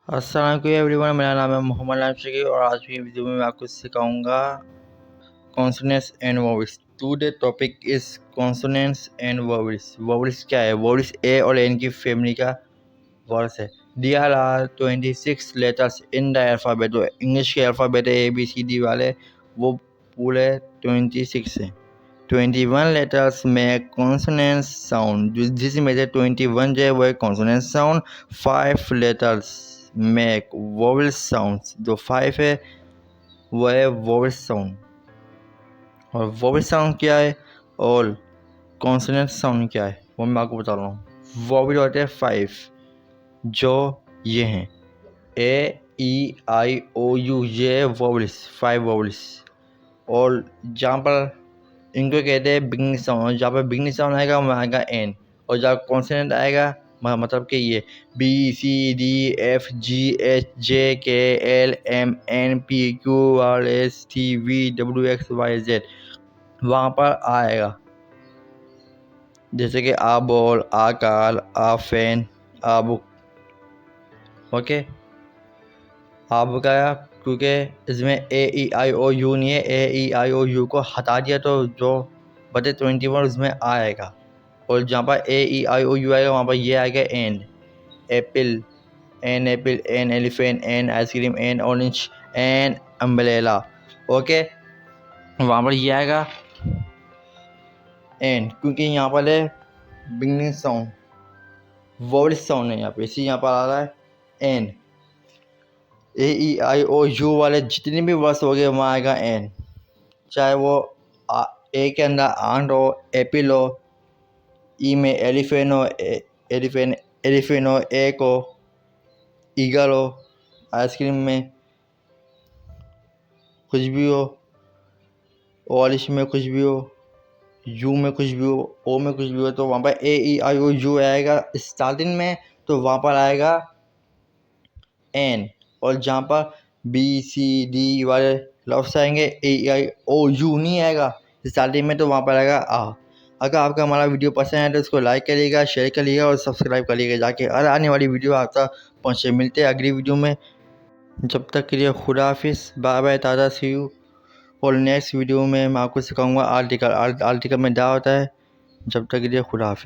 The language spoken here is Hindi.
अस्सलाम वालेकुम एवरीवन, मेरा नाम है मोहम्मद राहिम शकील और आज की वीडियो में मैं आपको सिखाऊंगा consonants and vowels. Today topic is consonants and vowels. Vowels क्या है? वॉवेल्स ए और एन की फैमिली का वर्ड्स है। There are 26 letters in the alphabet। जो इंग्लिश के अल्फ़ाबेट है ABCD वाले, वो पूरे 26 हैं। 21 लेटर्स में कॉन्सोनेंट साउंड, जिसमें से 21 जो है वो है कॉन्सोनेंट साउंड। 5 लेटर्स में वोवेल साउंड, जो 5 है वो है वोवेल साउंड। और वोवेल साउंड क्या है और कॉन्सोनेंट साउंड क्या है वो मैं आपको बता रहा हूँ। वोवेल होते हैं 5, जो ये हैं AEIOU, ये वोवेल्स 5 वोवेल्स। और जहाँ पर इनको कहते हैं बिगनिंग साउंड, जहाँ पर बिगनिंग साउंड आएगा वहाँ आएगा एन, और जहाँ कॉन्सोनेंट आएगा मतलब कि ये BCDFGHJKLMNPQRSTVWXYZ वहाँ पर आएगा। जैसे कि आ बॉल, आ कार, आ फैन, आ बुक। ओके, आ बुक आया क्योंकि इसमें AEIOU नहीं है। AEIOU को हटा दिया तो जो बचे 21 उसमें आएगा। और जहाँ पर AEIOU आएगा वहाँ पर ये आएगा an. Apple, an apple, an elephant, an ice cream, an orange, an umbrella. Okay, वहाँ पर ये आएगा एन, क्योंकि यहाँ पर है बिगनिंग साउंड, वोवेल साउंड है यहाँ पे, इसी यहाँ पर आ रहा है एन। AEIOU वाले जितने भी वर्ड्स हो गए वहाँ आएगा एन, चाहे वो ए के अंदर आंट हो, एप्पल हो, ई में एलिफेंट हो, एलिफेंट हो, एक हो, ईगल हो, आइसक्रीम में कुछ भी हो, ऑलिश में कुछ भी हो, यू में कुछ भी हो, ओ में कुछ भी हो, तो वहाँ पर AEIOU आएगा स्टार्टिंग में, तो वहाँ पर आएगा एन। और जहाँ पर BCD वाले लफ्ज़ आएंगे AEIOU नहीं आएगा स्टार्टिंग में, तो वहाँ पर आएगा आ। अगर आपका हमारा वीडियो पसंद है तो उसको लाइक करिएगा, शेयर करिएगा और सब्सक्राइब करिएगा, जाके हर आने वाली वीडियो आप तक पहुँचे। मिलते हैं अगली वीडियो में, जब तक के लिए खुदा हाफिज़, bye bye, tata, see you. और नेक्स्ट वीडियो में मैं आपको सिखाऊंगा आर्टिकल में क्या होता है। जब तक के लिए खुदा हाफिज़।